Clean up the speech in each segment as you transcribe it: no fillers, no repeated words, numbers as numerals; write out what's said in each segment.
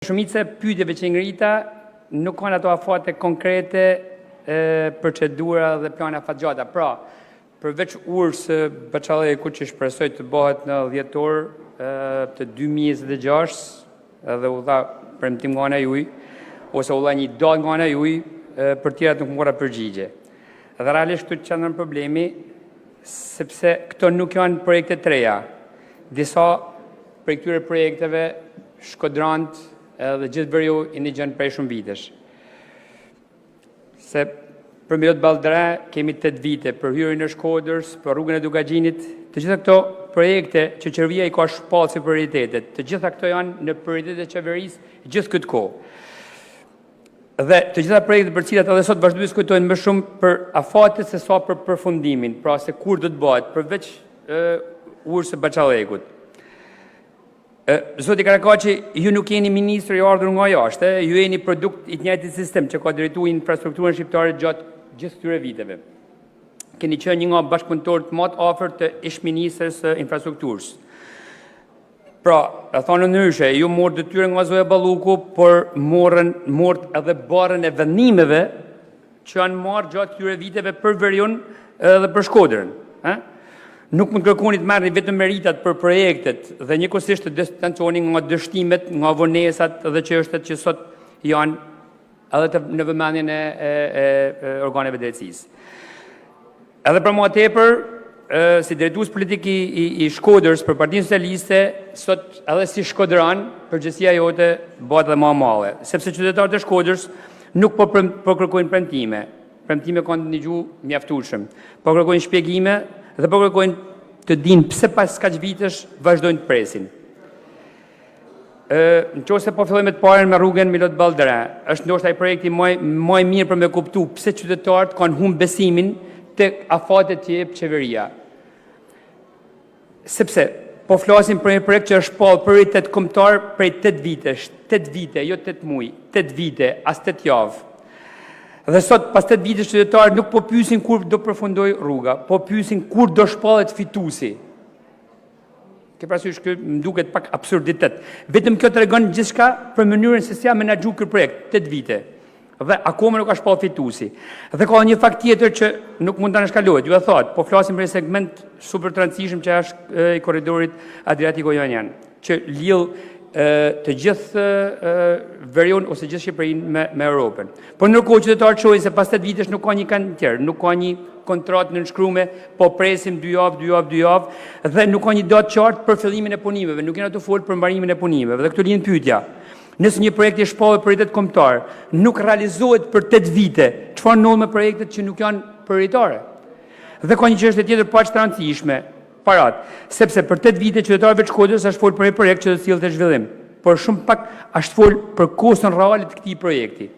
Shumica e pyetjeve që ngrita nuk kanë ato afate konkrete, procedura dhe plana fatgjata. Pra, përveç urës Baçalleku që shpresoj të bëhet në dhjetor të 2026 edhe u dha premtim nga ana juaj, ose u dha një datë nga ana juaj, për tjerat nuk mora përgjigje. Dhe realisht këtu qëndron problemi, sepse këto nuk janë projekte të reja. Disa prej këtyre projekteve shkodrant dhe gjithë veriu i një gjënë prej shumë vitesh. Se për Milot Baldra kemi 8 vite, për hyrjen e Shkodrës, për rrugën e Dugaxhinit, të gjitha këto projekte që qeveria i ka shpallë si prioritetet, të gjitha këto janë në prioritetet e qeverisë gjithë këtë kohë. Dhe të gjitha projekte për cilat edhe sot vazhdu diskutojnë më shumë për afatet se sa për përfundimin, pra se kur do të bëhet, përveç urës së Baçallekut. Zoti Karakaçi, ju nuk jeni ministër i ardhur nga jashtë, ju jeni produkt i të njëjtit sistem që ka drejtuar infrastrukturën shqiptare gjatë gjithë këtyre viteve. Keni qenë një nga bashkëpunëtorët më të afërt të ish-ministrës së infrastrukturës. Pra, e thonë ndryshe, ju morë detyrën nga Zoja Balluku, por morët edhe barën e vendimeve që janë marrë gjatë këtyre viteve për Veriun dhe për Shkodrën. Nuk mund kërkoni të merrni vetëm meritat për projektet dhe njëkohësisht të distanconi nga dështimet, nga vonesat dhe çështjet që sot janë edhe në vëmendjen e organeve drejtësisë. Edhe për mua tepër, si drejtues politik i Shkodrës për Partinë Socialiste, sot edhe si shkodran, përgjegjësia jote bëhet edhe më e madhe, sepse qytetarët e Shkodrës nuk po kërkojnë premtime. Premtime kanë dëgjuar mjaftueshëm. Po kërkojnë shpjegime dhe po kërkojnë të dinë pse pas kaq vitesh vazhdojnë të presin. Nëse po fillojmë të parën me rrugën Milot Baldra, është ndoshta ai projekti më i mirë për me kuptu pse qytetarët kanë humbur besimin tek afatet që jep qeveria. Sepse po flasim për një projekt që është shpallë prioritet kombëtar prej 8 vitesh, 8 vite, jo 8 muaj, 8 vite, as 8 javë. Dhe sot, pas 8 vitesh qytetarët nuk po pyesin kur do përfundoj rruga, po pyesin kur do shpallet fituesi. Ke parasysh që më duket pak absurditet. Vetëm kjo tregon gjithçka për mënyrën se si ja menaxhu ky projekt 8 vite. Dhe akoma nuk ka shpall fituesi. Dhe ka një fakt tjetër që nuk mund ta shkalohet. Ju e thot, po flasim për një segment super të rëndësishëm që është i korridorit Adriatiko-Jonian, që lidh të gjithë Veriun ose gjithë Shqipërinë me Europën. Por ndërkohë qytetarët shohin se pas 8 vitesh nuk ka një kantier, nuk ka një kontratë nënshkruame, po presim 2 javë dhe nuk ka një datë qartë për fillimin e punimeve, nuk janë të folë për mbarimin e punimeve. Dhe këtu lind pyetja. Nëse një projekt i shpallë prioritet kombëtar nuk realizohet për 8 vite, çfarë ndodh me projektet që nuk janë prioritare? Dhe ka një çështje tjetër pak të rëndësishme. Parat, sepse për 8 vite qytetarëve të Shkodrës është folë për një projekt që do të sillte zhvillim, por shumë pak është folë për kostën reale të këtij projekti.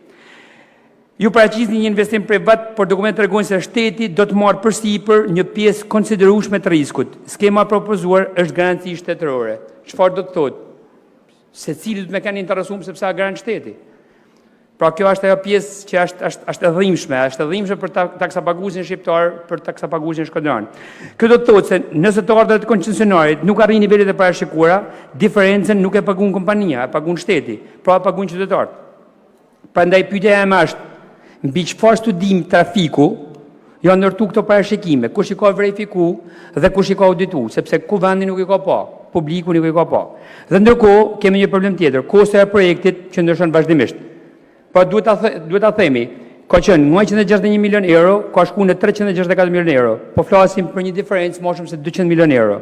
Ju paraqisni një investim privat, por dokumentet tregojnë se shteti do të marrë përsipër një pjesë konsiderueshme të riskut. Skema propozuar është garanci shtetërore. Çfarë do të thotë? Secili do të më kanë interesuar sepse ka garantë shteti. Pra kjo është ajo pjesë që është e dhimbshme për taksapaguesin shqiptar, për taksapaguesin shkodran. Kjo do të thotë se nëse të ardhët e koncesionarit nuk arrin nivelet e parashikuara, diferencën nuk e paguan kompania, e paguan shteti, pra e paguan qytetarët. Prandaj pyetja ime është, mbi çfarë studim trafiku janë ndërtuar këto parashikime, kush i ka verifikuar dhe kush i ka audituar, sepse kuvendi nuk i ka pa, publiku nuk i ka pa. Dhe ndërkohë kemi një problem tjetër, kosto e projektit që ndryshon vazhdimisht. Pa duhet ta themi, ka qenë nga 161 milion euro, ka shku në 364 milion euro. Po flasim për një diferencë më shumë se 200 milion euro.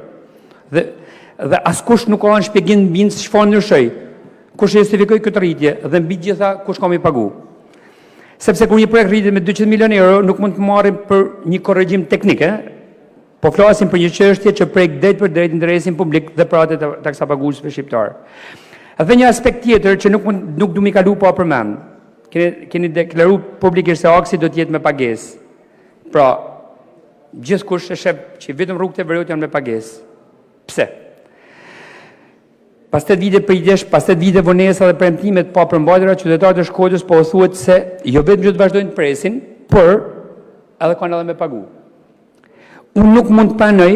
Dhe askush nuk ka dhënë shpjegim mbi çfarë ndryshoi. Kush e justifikoi këtë rritje dhe mbi gjitha kush ka më pagu. Sepse kur një projekt rritet me 200 milion euro, nuk mund të marrim për një korrigjim teknik, po flasim për një çështje që prek drejt për drejt interesin publik dhe pratet e taksapaguesve shqiptar. Dhe një aspekt tjetër që nuk du mi kalu pa përmend. Keni deklaru publikisht se aksi do t'jetë me pagesë. Pra, gjithkush e shep që vetëm rrugët e Veriut janë me pagesë. Pse? Pas 8 vite përgjigjesh, pas 8 vite vonesa dhe premtimet pa përmbajtura, qytetarët e Shkodrës po thuhet se jo vetëm që të vazhdojnë të presin, por edhe kanë edhe me pagu. Unë nuk mund të pranoj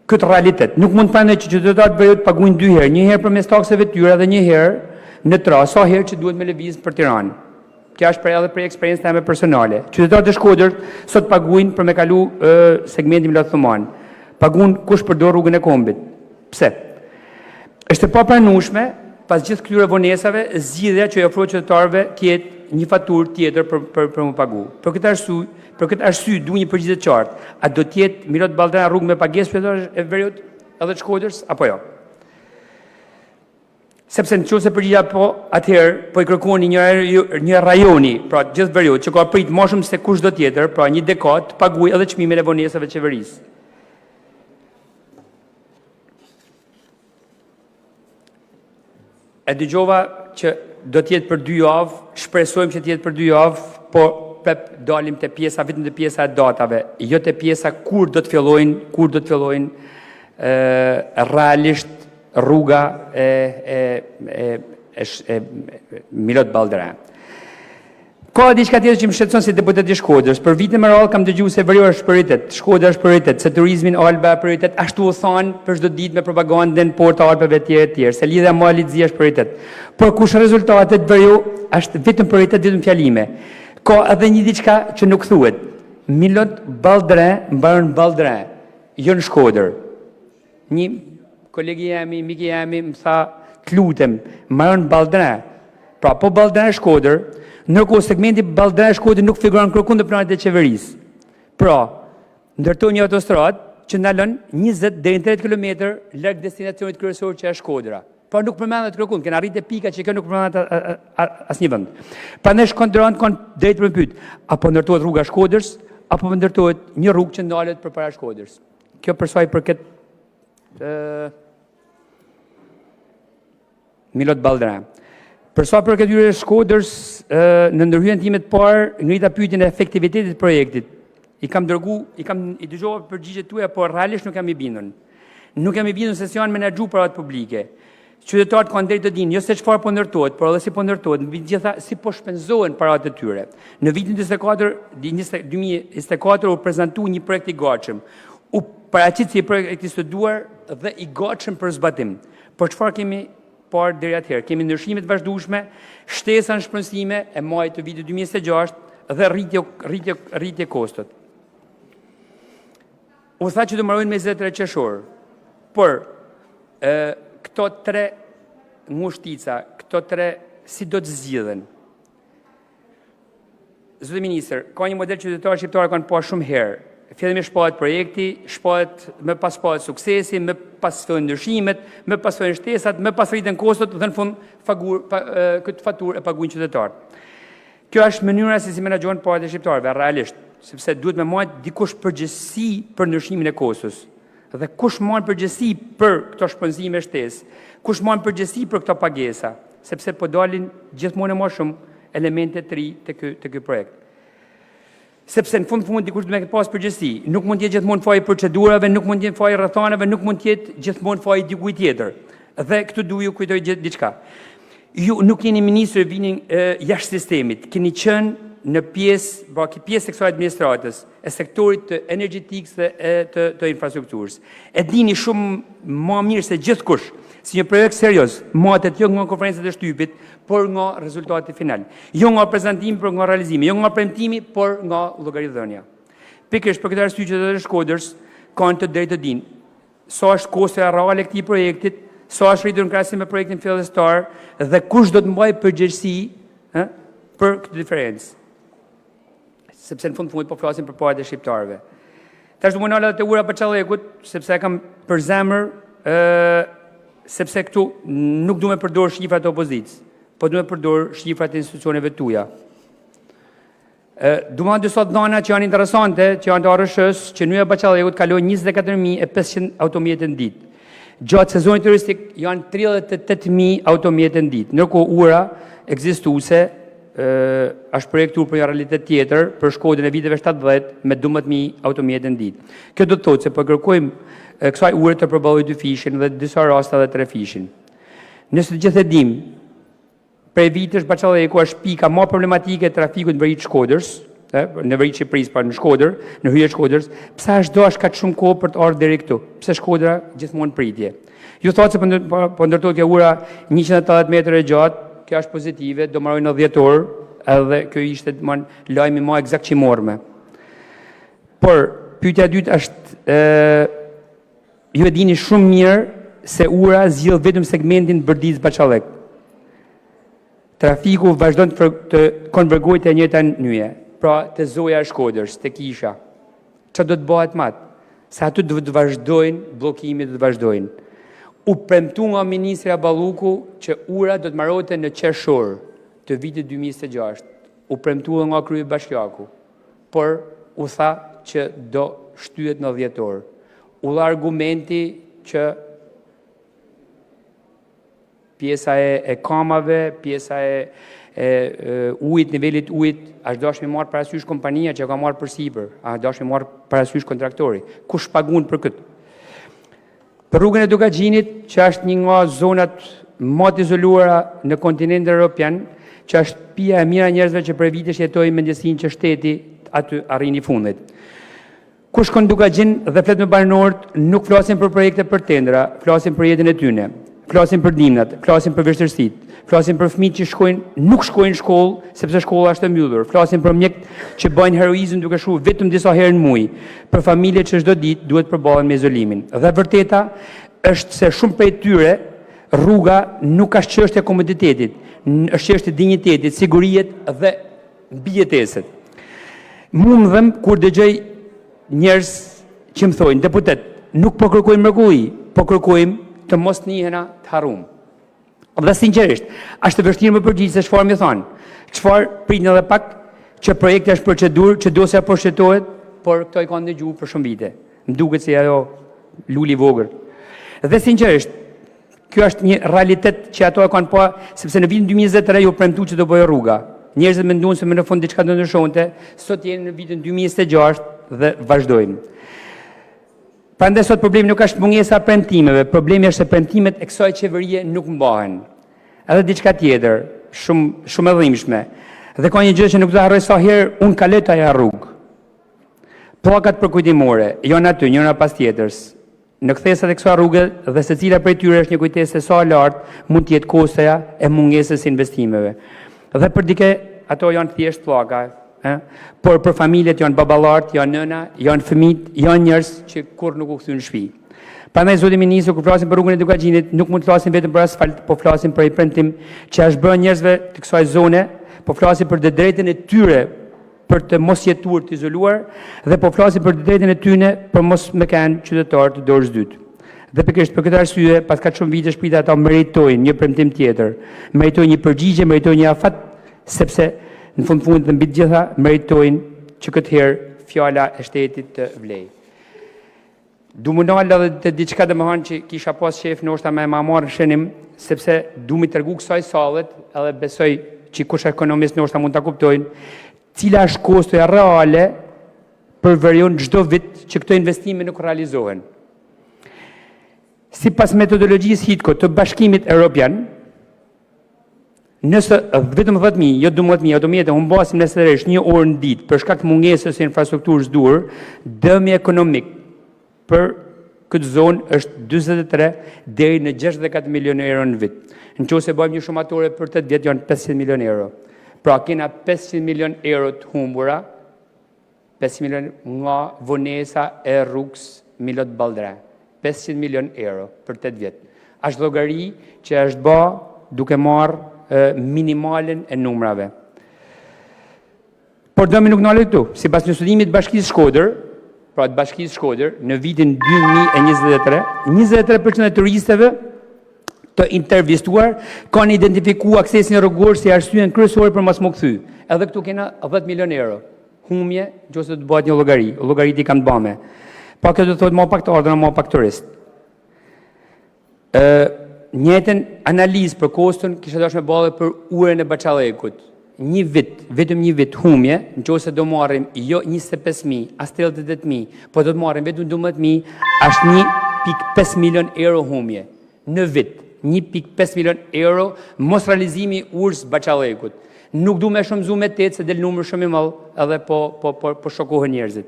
këtë realitet. Nuk mund të pranoj që qytetarët Veriut paguajnë 2 herë, një herë përmes taksave të tyre dhe një herë në tra, sa herë që duhet me lëviz për Tiranë. Kjo është edhe për eksperiencën time personale. Qytetarët e Shkodrës sot paguajnë për me kalu segmentin Milat Thuman. Paguajnë kush përdor rrugën e Kombit. Pse? Është e papranueshme pas gjithë këtyre vonesave zgjidhja që i ofrohet qytetarëve të jetë një faturë tjetër për më pagu. Për këtë arsye duhet një përgjigje të qartë. A do të jetë Milot Balldrana rrugë me pagesë qytetarëve e Veriut edhe të Shkodrës apo jo? Sepse nëse përgjigja po, atëherë po i kërkoni një rajoni, pra gjithë Veriut, që ka prit më shumë se kushdo tjetër, pra një dekadë të paguajë edhe çmimin e vonesave të qeverisë. E dëgjova që do të jetë për 2 javë, shpresojmë që të jetë për 2 javë, po dalim te pjesa, vetëm te pjesa e datave, jo te pjesa kur do të fillojnë realisht rruga e Milot Balldrana. Ka diçka tjetër që më shqetëson si deputet i Shkodrës. Për vite me radhë kam dëgjuar se Veriu është prioritet, Shkodra është prioritet, se turizmin Alba është prioritet, ashtu u thon për çdo ditë me propagandën porta Alpave të tjerë, se lidhja me Lidzia është prioritet. Por kush rezultatet Veriu është vetëm prioritet, vetëm fjalime. Ka edhe një diçka që nuk thuhet. Milot Balldrana mbaron Balldrana, jo në Shkodër. Një kolegi jemi, miki jemi, më tha, të lutem, mbaron Balldrana. Pra, po Balldrana Shkodër, ndërkohë segmenti Balldrana Shkodër nuk figuron kërkund në planet e qeverisë. Pra, ndërtoi një autostradë që ndalon 20 deri në 30 km larg destinacionit kryesor që është Shkodra. Pra nuk përmendet kërkund, kena arrit e pika që kjo nuk përmendet asnjë vend. Prandaj shkontrant kanë drejt për pyet, apo ndërtohet rruga Shkodrës, apo ndërtohet një rrugë që ndalet përpara Shkodrës. Kjo për sa i përket Milot Balldrana. Për sa për këtyre Shkodrës, në ndërhyrjen time të parë, ngrita pyetjen e efektivitetit të projektit. I dëgjova përgjigjet tuaja, por realisht nuk jam i bindur. Nuk jam i bindur se si janë menaxhuar paratë publike. Qytetarët kanë drejt të dinë jo se çfarë po ndërtohet, por edhe si po ndërtohet, mbi gjitha si po shpenzohen paratë e tyre. Në vitin 2024 u prezantoi një projekt i gatshëm. U paraqit si projekt i studuar dhe i gatshëm për zbatim. Por çfarë kemi parë deri atëherë? Kemi ndryshime të vazhdueshme, shtesa në shpenzime e majit të vitit 2026 dhe rritje kostot. U tha që do mbarojnë me 23 qershor. Por këto 3 ngushtica, këto 3 si do të zgjidhen? Zotë ministër, ka një model qytetarë shqiptarë kanë pa shumë herë. Fillimisht shpahet projekti, më pas shpahet suksesi, më pas fillojnë ndryshimet, më pas fillojnë shtesat, më pas rriten kostot dhe në fund këtë faturë e paguajnë qytetarët. Kjo është mënyra si menaxhohen paratë e shqiptarëve realisht, sepse duhet me marrë dikush përgjegjësi për ndryshimin e kostos. Dhe kush marr përgjegjësi për këto shpenzime shtesë, kush marr përgjegjësi për këto pagesa, sepse po dalin gjithmonë më shumë elemente të ri te ky projekt. Sepse në fund dikush duhet të pas përgjegjësi, nuk mund të jetë gjithmonë faji procedurave, nuk mund të jetë faji rrethanave, nuk mund të jetë gjithmonë faji dikujt tjetër. Dhe këtu duhet ju kujtoj diçka. Ju nuk jeni ministër, vini jashtë sistemit, keni qenë në pjesë e kësaj administratës, e sektorit të energjetikës dhe të infrastrukturës. E dini shumë më mirë se gjithkush, si një projekt serioz, matet jo nga konferencat e shtypit, por nga rezultati final. Jo nga prezantimi, por nga realizimi. Jo nga premtimi, por nga llogaridhënia. Pikërisht për këtë arsye qytetarët e Shkodrës kanë të drejtë të dinë sa është kosto reale e këtij projektit, sa është rritur në krahasim me projektin fillestar dhe kush do të mbajë përgjegjësi për këtë diferencë. Sepse në fund po flasim për paratë e shqiptarëve. Tash do më nala te ura për Çallekut, sepse kam për zemër, sepse këtu nuk du me përdor shifrat e opozitës, po du me përdor shifrat e institucioneve tuja. Du me disa dhëna që janë interesante, që janë të ARSH-s, që Nyja e Çallekut kaloi 24.500 automjete në ditë. Gjatë sezonit turistik janë 38.000 automjete në ditë. Ndërkohë ura ekzistuese është projektuar për një realitet tjetër për Shkodrën e viteve 70 me 12.000 automjete në ditë. Kjo do të thotë se po kërkojmë kësaj ure të përballojë 2 fishin dhe disa raste edhe 3 fishin. Nëse të gjithë e dimë, prej vitesh Çalleku është pika më problematike e trafikut në veri të Shkodrës, në veri Shqipërisë, pra në Shkodër, në hyrje Shkodrës, pse është dosh kaq shumë kohë për të ardhur deri këtu? Pse Shkodra gjithmonë pritje? Ju thotë se po ndërtohet kjo ura 180 metra e gjatë, kjo është pozitive, do marrojnë në 10 orë, edhe kjo ishte lajmi më eksakt që morme. Por pyetja e dytë është ju e dini shumë mirë se ura zgjidh vetëm segmentin Bërdic-Baçallek. Trafiku vazhdon të konvergojë te njëjta nyje. Pra të zoja e Shkodrës, të kisha. Që do të bëhet matë? Se aty do të vazhdojnë, blokimit do të vazhdojnë. U premtu nga Ministri Balluku që ura do të marrote në qershor të vitit 2026. U premtu nga kryebashkiaku, por u tha që do shtyhet në 10 orë. U dha argumenti që pjesa e kamave, pjesa e ujit, nivelit ujit, është dashmi marrë parasysh kompania që ka marrë për sipër, është dashmi marrë parasysh kontraktori. Kush pagun për këtë? Për rrugën e Dukagjinit, që është një nga zonat më të izoluara në kontinentin evropian, që është pija e mira njerëzve që për vitesh jetojnë me ndjesinë që shteti aty arrini fundit. Kush shkon Dukagjin dhe flet me banorët, nuk flasin për projekte për tendra, flasin për jetën e tyre. Flasin për dimnat, flasin për vështirësitë, flasin për fëmijët që nuk shkojnë në shkollë sepse shkolla është e mbyllur, flasin për mjekët që bëjnë heroizëm duke shkuar vetëm disa herë në muaj, për familjet që çdo ditë duhet përballen me izolimin. Dhe vërteta është se shumë prej tyre rruga nuk është çështje e komoditetit, është çështje e dinjitetit, sigurisë dhe mbijetesës. Mu më dhem kur dëgjoj njerëz që më thojnë, deputet, nuk po kërkojmë mrekulli, po kërkojmë të mos njihena të harum. Dhe sinqerisht, është të vështirë më përgjigj se çfarë më thonë. Çfarë pritni edhe pak që projekti është procedurë, që dosja po shetohet, por këto i kanë dëgjuar për shumë vite. Më duket se ajo luli vogël. Dhe sinqerisht, kjo është një realitet që ato e kanë pa, sepse në vitin 2023 u premtu që do bëjë rruga. Njerëzit menduan se më në fund diçka do ndryshonte, sot jemi në vitin 2026 dhe vazhdojmë. Prandaj sot problemi nuk është mungesa e premtimeve, problemi është se premtimet e kësaj qeverie nuk mbahen. Edhe diçka tjetër, shumë e dhimbshme. Dhe ka një gjë që nuk do ta harroj sa herë unë kaloj ajo rrugë. Pllakat përkujtimore janë aty, njëra pas tjetrës. Në kthesat e kësaj rruge dhe secila prej tyre është një kujtesë se sa lartë mund të jetë kostoja e mungesës së investimeve. Dhe për dikë ato janë thjesht pllaka. Por për familjet janë babalart, janë nëna, janë fëmijët, janë njerëz që kur nuk u kthyn në shtëpi. Prandaj zoti ministri kur flasin për rrugën e Dukagjinit, nuk mund të flasin vetëm për asfalt, po flasin për një premtim që është bërë njerëzve të kësaj zone, po flasin për drejtën e tyre për të mos jetuar të izoluar dhe po flasin për drejtën e tyre për mos me kanë qytetar të dorës dytë. Dhe pikërisht për këtë arsye, pas kaq shumë vite shpita ata meritojnë një premtim tjetër, meritojnë një përgjigje, meritojnë një afat, sepse në fund dhe mbi të gjitha meritojnë që këtë herë fjala e shtetit të vlej. Du më nalë edhe të diçka dhe më hanë që kisha pas shef në oshta me ma marë në shenim, sepse du mi tërgu kësaj salet edhe besoj që kush ekonomist në oshta mund të kuptojnë, cila është kostoja reale për verion gjdo vit që këto investime nuk realizohen. Si pas metodologjisë HITCO të bashkimit Europian, nëse vetëm 10.000, jo 12.000 automjete humbasin nesërisht një orë në ditë për shkak të mungesës së infrastrukturës dur, dëmi ekonomik për këtë zonë është 43 deri në 64 milionë euro në vit. Nëse bëjmë një shumatore për 8 vjet janë 500 milionë euro. Pra kena 500 milionë euro të humbura, 500 milionë nga vonesa e rrugës Milot Baldre. 500 milionë euro për 8 vjet. Është llogari që është bë duke marrë minimalen e numrave. Por dëmi nuk nalë këtu. Si pas një studimit Bashkisë Shkodër, pra të Bashkisë Shkodër, në vitin 2023, 23% e turistëve të intervistuar kanë identifikuar aksesin rrugor si arsyen kryesore për mos më kthy. Edhe këtu kena 10 milionë euro. Humje, nëse të bëhet një llogari, llogarit i kanë të bëme. Pa kjo do të thotë më pak të ardhur, më pak turist. Njëjtën analizë për koston kisha dashur me bëllë për urën e Baçallekut. Një vit, vetëm një vit humje, nëse do marrim jo 25.000, as 38.000, po do të marrim vetëm 12.000, është 1.5 milion euro humje në vit. 1.5 milion euro mos realizimi urs Baqallekut. Nuk du me shumëzu me tetë se del numër shumë i madh edhe po shokohen njerëzit.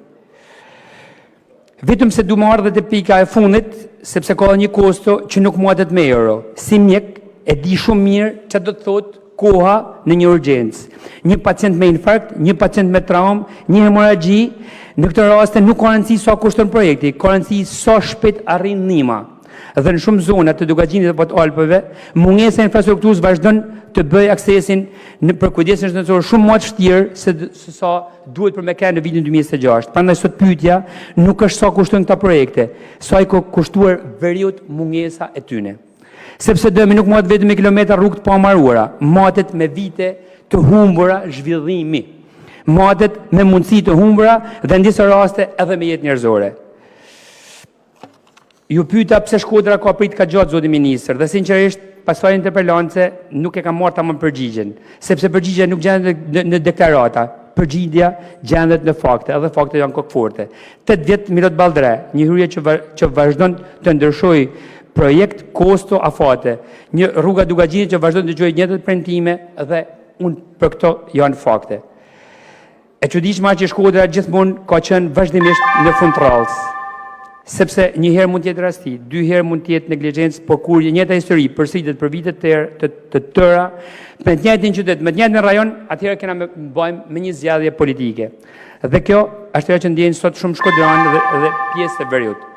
Vetëm se du më ardhe të pika e fundit, sepse ka një kosto që nuk muatet me euro. Si mjek, e di shumë mirë që do të thotë koha në një urgjencë. Një pacient me infarkt, një pacient me traumë, një hemoragji, në këtë raste nuk ka rëndësi sa kushton projekti, ka rëndësi sa shpejt arrin nima. Dhe në shumë zona të Dugaxhinit dhe të Alpëve, mungesa e infrastrukturës vazhdon të bëjë aksesin për kujdesin shëndetësor shumë më të vështirë se sa duhet për me kanë në vitin 2026. Prandaj sot pyetja nuk është sa kushtojnë këta projekte, sa i ka kushtuar veriut mungesa e tyne. Sepse dëmi nuk matet vetëm me kilometra rrugë të pambaruara, matet me vite të humbura zhvillimi. Matet me mundësi të humbura dhe në disa raste edhe me jetë njerëzore. Ju pyeta pse Shkodra ka prit ka gjatë zoti ministër dhe sinqerisht pasoj interpelance nuk e kam marrë tamam përgjigjen, sepse përgjigja nuk gjendet në deklarata, përgjigja gjendet në fakte, edhe fakte janë kokëforte. 8 vjet Milot Balltre, një hyrje që vazhdon të ndryshojë projekt kosto afate, një rruga Dugaxhinit që vazhdon të gjojë njëjtat premtime dhe unë për këto janë fakte. E çuditshme që Shkodra gjithmonë ka qenë vazhdimisht në fund rrallës. Sepse një herë mund të jetë rasti, 2 herë mund të jetë neglizhencë, por kur një njëjta histori përsëritet për vite të tëra, me të njëjtin qytet, me të njëjtin rajon, atëherë kena bëjmë me një zgjedhje politike. Dhe kjo është ajo që ndjejnë sot shumë shkodranë dhe pjesë të veriut.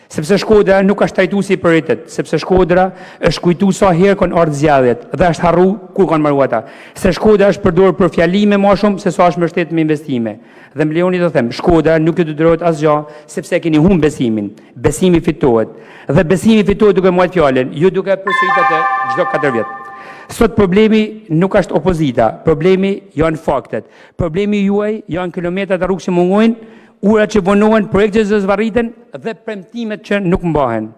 Sepse Shkodra nuk është trajtuar si prioritet, sepse Shkodra është kujtuar sa herë kanë ardhur zgjedhjet dhe është harru ku kanë marrë ata. Se Shkodra është përdorur për fjalime më shumë se sa është mbështetur me investime. Dhe më lejoni të them, Shkodra nuk ju detyrohet asgjë sepse keni humbur besimin. Besimi fitohet. Dhe besimi fitohet duke marrë fjalën, jo duke përsëritur atë çdo 4 vjet. Sot problemi nuk është opozita, problemi janë faktet. Problemi juaj janë kilometrat e rrugë që mungojnë, urat që vonohen, projekte që zvarriten dhe premtimet që nuk mbahen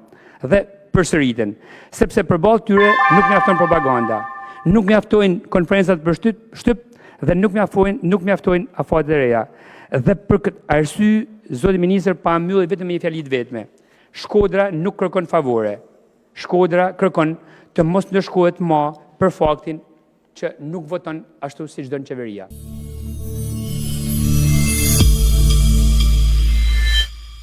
dhe përsëriten. Sepse përballë tyre nuk mjafton propaganda, nuk mjaftojnë konferencat për shtyp dhe nuk mjaftojnë afate të reja. Dhe për këtë arsye, zoti ministër pa mbyllë vetëm me një fjali të vetme. Shkodra nuk kërkon favore. Shkodra kërkon të mos ndëshkohet më për faktin që nuk voton ashtu siç don qeveria.